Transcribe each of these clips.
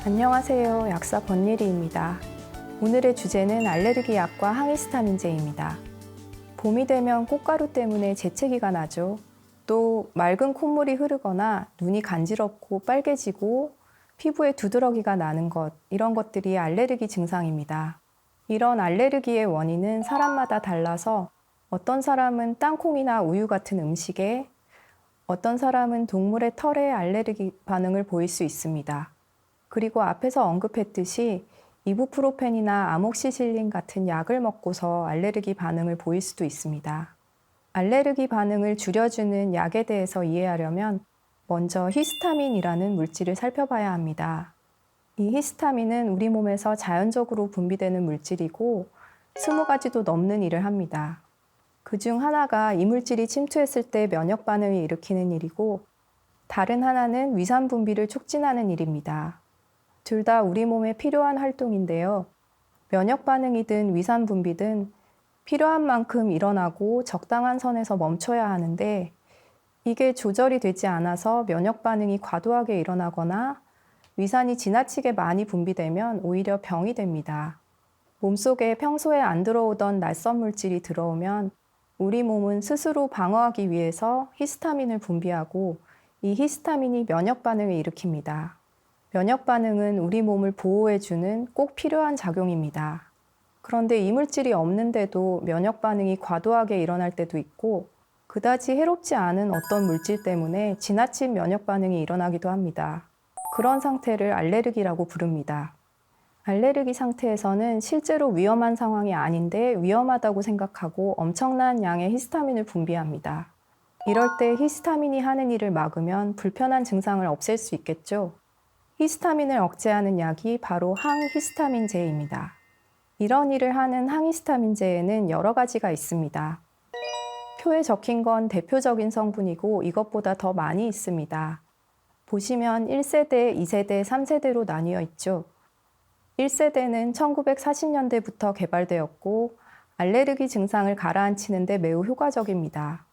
안녕하세요. 약사 권예리입니다. 오늘의 주제는 알레르기 약과 항히스타민제입니다. 봄이 되면 꽃가루 때문에 재채기가 나죠. 또 맑은 콧물이 흐르거나 눈이 간지럽고 빨개지고 피부에 두드러기가 나는 것, 이런 것들이 알레르기 증상입니다. 이런 알레르기의 원인은 사람마다 달라서 어떤 사람은 땅콩이나 우유 같은 음식에, 어떤 사람은 동물의 털에 알레르기 반응을 보일 수 있습니다. 그리고 앞에서 언급했듯이 이부프로펜이나 아목시실린 같은 약을 먹고서 알레르기 반응을 보일 수도 있습니다. 알레르기 반응을 줄여주는 약에 대해서 이해하려면 먼저 히스타민이라는 물질을 살펴봐야 합니다. 이 히스타민은 우리 몸에서 자연적으로 분비되는 물질이고 20가지도 넘는 일을 합니다. 그중 하나가 이 물질이 침투했을 때 면역 반응을 일으키는 일이고, 다른 하나는 위산 분비를 촉진하는 일입니다. 둘 다 우리 몸에 필요한 활동인데요. 면역 반응이든 위산 분비든 필요한 만큼 일어나고 적당한 선에서 멈춰야 하는데, 이게 조절이 되지 않아서 면역 반응이 과도하게 일어나거나 위산이 지나치게 많이 분비되면 오히려 병이 됩니다. 몸속에 평소에 안 들어오던 낯선 물질이 들어오면 우리 몸은 스스로 방어하기 위해서 히스타민을 분비하고, 이 히스타민이 면역 반응을 일으킵니다. 면역 반응은 우리 몸을 보호해주는 꼭 필요한 작용입니다. 그런데 이 물질이 없는데도 면역 반응이 과도하게 일어날 때도 있고, 그다지 해롭지 않은 어떤 물질 때문에 지나친 면역 반응이 일어나기도 합니다. 그런 상태를 알레르기라고 부릅니다. 알레르기 상태에서는 실제로 위험한 상황이 아닌데 위험하다고 생각하고 엄청난 양의 히스타민을 분비합니다. 이럴 때 히스타민이 하는 일을 막으면 불편한 증상을 없앨 수 있겠죠. 히스타민을 억제하는 약이 바로 항히스타민제입니다. 이런 일을 하는 항히스타민제에는 여러 가지가 있습니다. 표에 적힌 건 대표적인 성분이고 이것보다 더 많이 있습니다. 보시면 1세대, 2세대, 3세대로 나뉘어 있죠. 1세대는 1940년대부터 개발되었고 알레르기 증상을 가라앉히는 데 매우 효과적입니다.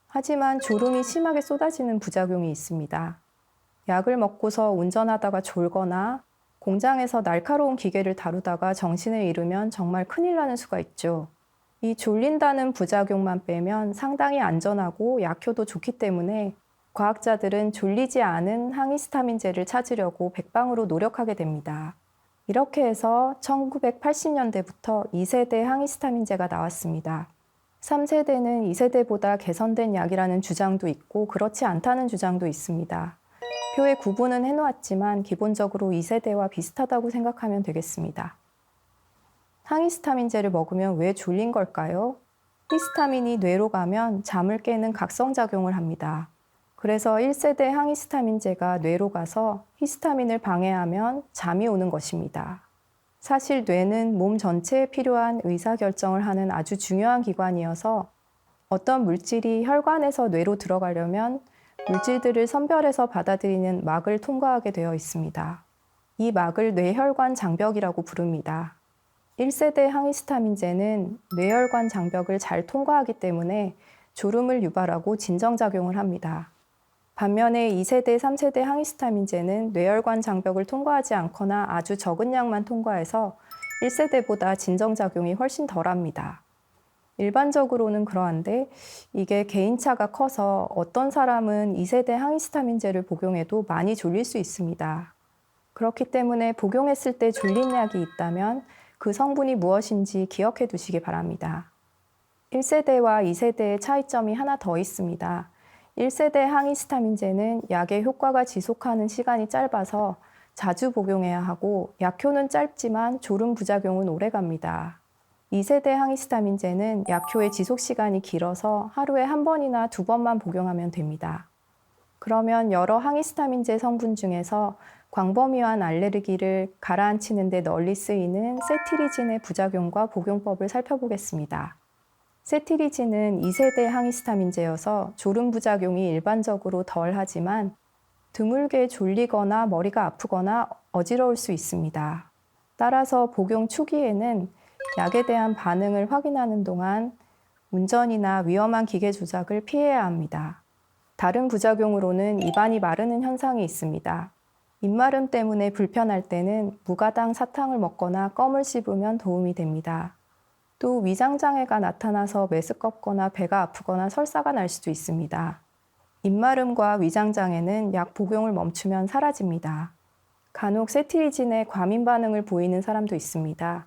하지만 졸음이 심하게 쏟아지는 부작용이 있습니다. 약을 먹고서 운전하다가 졸거나 공장에서 날카로운 기계를 다루다가 정신을 잃으면 정말 큰일 나는 수가 있죠. 이 졸린다는 부작용만 빼면 상당히 안전하고 약효도 좋기 때문에 과학자들은 졸리지 않은 항히스타민제를 찾으려고 백방으로 노력하게 됩니다. 이렇게 해서 1980년대부터 2세대 항히스타민제가 나왔습니다. 3세대는 2세대보다 개선된 약이라는 주장도 있고 그렇지 않다는 주장도 있습니다. 표에 구분은 해놓았지만 기본적으로 2세대와 비슷하다고 생각하면 되겠습니다. 항히스타민제를 먹으면 왜 졸린 걸까요? 히스타민이 뇌로 가면 잠을 깨는 각성작용을 합니다. 그래서 1세대 항히스타민제가 뇌로 가서 히스타민을 방해하면 잠이 오는 것입니다. 사실 뇌는 몸 전체에 필요한 의사결정을 하는 아주 중요한 기관이어서 어떤 물질이 혈관에서 뇌로 들어가려면 물질들을 선별해서 받아들이는 막을 통과하게 되어 있습니다. 이 막을 뇌혈관 장벽이라고 부릅니다. 1세대 항히스타민제는 뇌혈관 장벽을 잘 통과하기 때문에 졸음을 유발하고 진정작용을 합니다. 반면에 2세대, 3세대 항히스타민제는 뇌혈관 장벽을 통과하지 않거나 아주 적은 양만 통과해서 1세대보다 진정작용이 훨씬 덜합니다. 일반적으로는 그러한데 이게 개인차가 커서 어떤 사람은 2세대 항히스타민제를 복용해도 많이 졸릴 수 있습니다. 그렇기 때문에 복용했을 때 졸린 약이 있다면 그 성분이 무엇인지 기억해 두시기 바랍니다. 1세대와 2세대의 차이점이 하나 더 있습니다. 1세대 항히스타민제는 약의 효과가 지속하는 시간이 짧아서 자주 복용해야 하고 약효는 짧지만 졸음 부작용은 오래갑니다. 2세대 항히스타민제는 약효의 지속 시간이 길어서 하루에 한 번이나 두 번만 복용하면 됩니다. 그러면 여러 항히스타민제 성분 중에서 광범위한 알레르기를 가라앉히는 데 널리 쓰이는 세티리진의 부작용과 복용법을 살펴보겠습니다. 세티리진은 2세대 항히스타민제여서 졸음 부작용이 일반적으로 덜하지만 드물게 졸리거나 머리가 아프거나 어지러울 수 있습니다. 따라서 복용 초기에는 약에 대한 반응을 확인하는 동안 운전이나 위험한 기계 조작을 피해야 합니다. 다른 부작용으로는 입안이 마르는 현상이 있습니다. 입마름 때문에 불편할 때는 무가당 사탕을 먹거나 껌을 씹으면 도움이 됩니다. 또 위장장애가 나타나서 메스껍거나 배가 아프거나 설사가 날 수도 있습니다. 입마름과 위장장애는 약 복용을 멈추면 사라집니다. 간혹 세트리진에 과민 반응을 보이는 사람도 있습니다.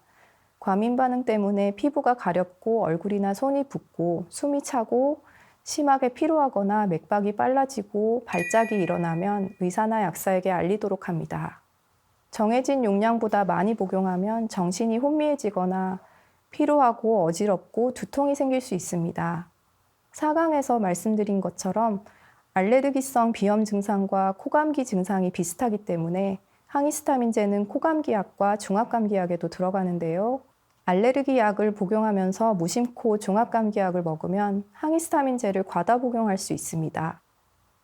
과민 반응 때문에 피부가 가렵고 얼굴이나 손이 붓고 숨이 차고 심하게 피로하거나 맥박이 빨라지고 발작이 일어나면 의사나 약사에게 알리도록 합니다. 정해진 용량보다 많이 복용하면 정신이 혼미해지거나 피로하고 어지럽고 두통이 생길 수 있습니다. 4강에서 말씀드린 것처럼 알레르기성 비염 증상과 코감기 증상이 비슷하기 때문에 항히스타민제는 코감기약과 중압감기약에도 들어가는데요. 알레르기 약을 복용하면서 무심코 종합감기약을 먹으면 항히스타민제를 과다 복용할 수 있습니다.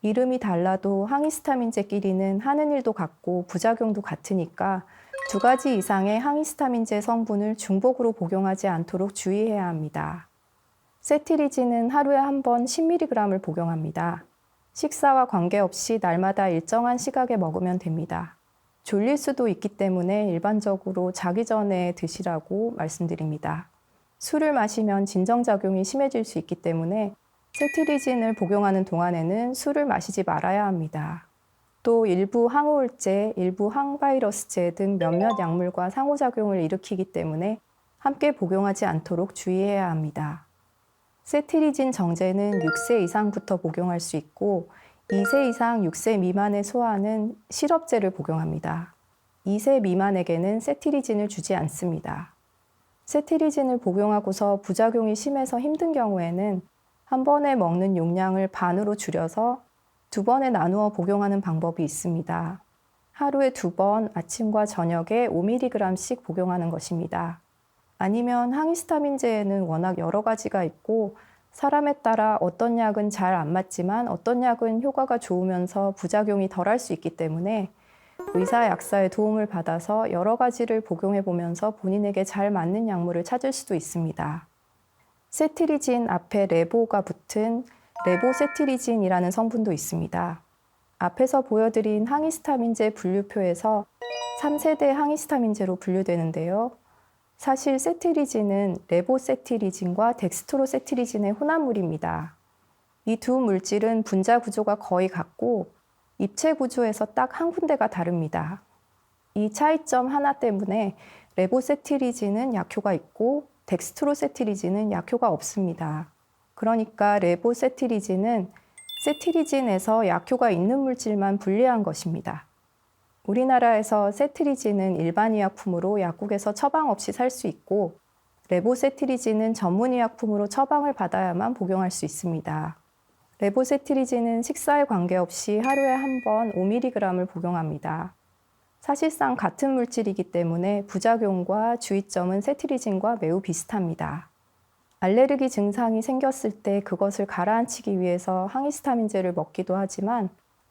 이름이 달라도 항히스타민제끼리는 하는 일도 같고 부작용도 같으니까 2가지 이상의 항히스타민제 성분을 중복으로 복용하지 않도록 주의해야 합니다. 세트리진은 하루에 한 번 10mg을 복용합니다. 식사와 관계없이 날마다 일정한 시각에 먹으면 됩니다. 졸릴 수도 있기 때문에 일반적으로 자기 전에 드시라고 말씀드립니다. 술을 마시면 진정작용이 심해질 수 있기 때문에 세트리진을 복용하는 동안에는 술을 마시지 말아야 합니다. 또 일부 항우울제, 일부 항바이러스제 등 몇몇 약물과 상호작용을 일으키기 때문에 함께 복용하지 않도록 주의해야 합니다. 세트리진 정제는 6세 이상부터 복용할 수 있고 2세 이상 6세 미만의 소아는 시럽제를 복용합니다. 2세 미만에게는 세트리진을 주지 않습니다. 세트리진을 복용하고서 부작용이 심해서 힘든 경우에는 한 번에 먹는 용량을 반으로 줄여서 2번에 나누어 복용하는 방법이 있습니다. 하루에 2번 아침과 저녁에 5mg씩 복용하는 것입니다. 아니면 항히스타민제에는 워낙 여러 가지가 있고 사람에 따라 어떤 약은 잘 안 맞지만 어떤 약은 효과가 좋으면서 부작용이 덜할 수 있기 때문에 의사, 약사의 도움을 받아서 여러 가지를 복용해 보면서 본인에게 잘 맞는 약물을 찾을 수도 있습니다. 세트리진 앞에 레보가 붙은 레보세트리진이라는 성분도 있습니다. 앞에서 보여드린 항히스타민제 분류표에서 3세대 항히스타민제로 분류되는데요. 사실 세트리진은 레보세트리진과 덱스트로세트리진의 혼합물입니다. 이 두 물질은 분자 구조가 거의 같고 입체 구조에서 딱 한 군데가 다릅니다. 이 차이점 하나 때문에 레보세트리진은 약효가 있고 덱스트로세트리진은 약효가 없습니다. 그러니까 레보세트리진은 세트리진에서 약효가 있는 물질만 분리한 것입니다. 우리나라에서 세트리진은 일반 의약품으로 약국에서 처방 없이 살 수 있고 레보세트리진은 전문 의약품으로 처방을 받아야만 복용할 수 있습니다. 레보세트리진은 식사에 관계없이 하루에 한 번 5mg을 복용합니다. 사실상 같은 물질이기 때문에 부작용과 주의점은 세트리진과 매우 비슷합니다. 알레르기 증상이 생겼을 때 그것을 가라앉히기 위해서 항히스타민제를 먹기도 하지만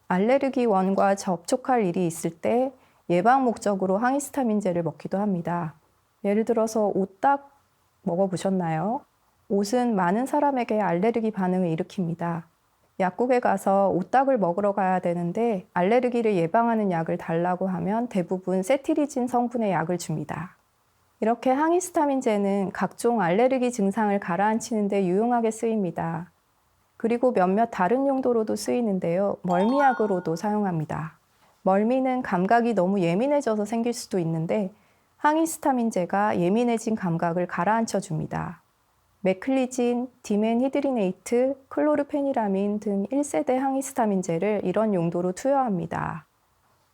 알레르기 원과 접촉할 일이 있을 때 예방 목적으로 항히스타민제를 먹기도 합니다. 예를 들어서 오딱 먹어보셨나요? 옷은 많은 사람에게 알레르기 반응을 일으킵니다. 약국에 가서 오딱을 먹으러 가야 되는데 알레르기를 예방하는 약을 달라고 하면 대부분 세트리진 성분의 약을 줍니다. 이렇게 항히스타민제는 각종 알레르기 증상을 가라앉히는 데 유용하게 쓰입니다. 그리고 몇몇 다른 용도로도 쓰이는데요. 멀미약으로도 사용합니다. 멀미는 감각이 너무 예민해져서 생길 수도 있는데 항히스타민제가 예민해진 감각을 가라앉혀 줍니다. 메클리진, 디멘히드리네이트, 클로르페니라민 등 1세대 항히스타민제를 이런 용도로 투여합니다.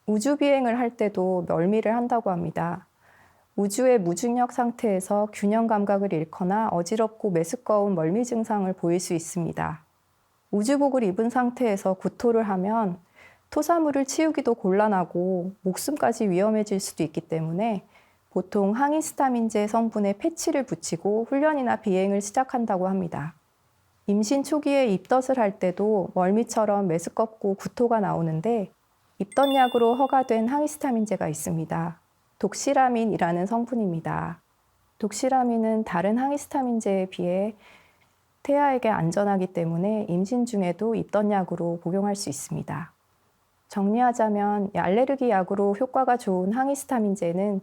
우주비행을 할 때도 멀미를 한다고 합니다. 우주의 무중력 상태에서 균형 감각을 잃거나 어지럽고 메스꺼운 멀미 증상을 보일 수 있습니다. 우주복을 입은 상태에서 구토를 하면 토사물을 치우기도 곤란하고 목숨까지 위험해질 수도 있기 때문에 보통 항히스타민제 성분의 패치를 붙이고 훈련이나 비행을 시작한다고 합니다. 임신 초기에 입덧을 할 때도 멀미처럼 메스껍고 구토가 나오는데 입덧 약으로 허가된 항히스타민제가 있습니다. 독시라민이라는 성분입니다. 독시라민은 다른 항히스타민제에 비해 태아에게 안전하기 때문에 임신 중에도 입덧 약으로 복용할 수 있습니다. 정리하자면 알레르기 약으로 효과가 좋은 항히스타민제는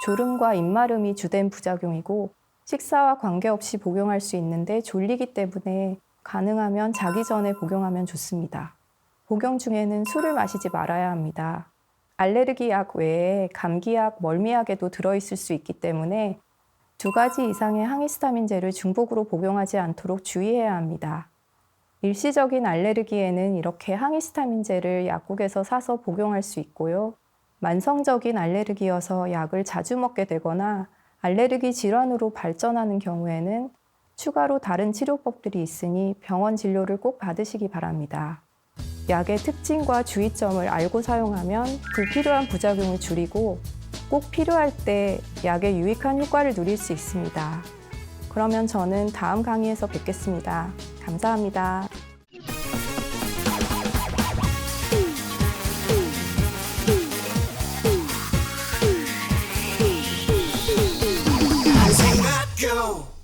졸음과 입마름이 주된 부작용이고 식사와 관계없이 복용할 수 있는데 졸리기 때문에 가능하면 자기 전에 복용하면 좋습니다. 복용 중에는 술을 마시지 말아야 합니다. 알레르기 약 외에 감기약, 멀미약에도 들어있을 수 있기 때문에 2가지 이상의 항히스타민제를 중복으로 복용하지 않도록 주의해야 합니다. 일시적인 알레르기에는 이렇게 항히스타민제를 약국에서 사서 복용할 수 있고요. 만성적인 알레르기여서 약을 자주 먹게 되거나 알레르기 질환으로 발전하는 경우에는 추가로 다른 치료법들이 있으니 병원 진료를 꼭 받으시기 바랍니다. 약의 특징과 주의점을 알고 사용하면 불필요한 부작용을 줄이고 꼭 필요할 때 약의 유익한 효과를 누릴 수 있습니다. 그러면 저는 다음 강의에서 뵙겠습니다. 감사합니다. Go!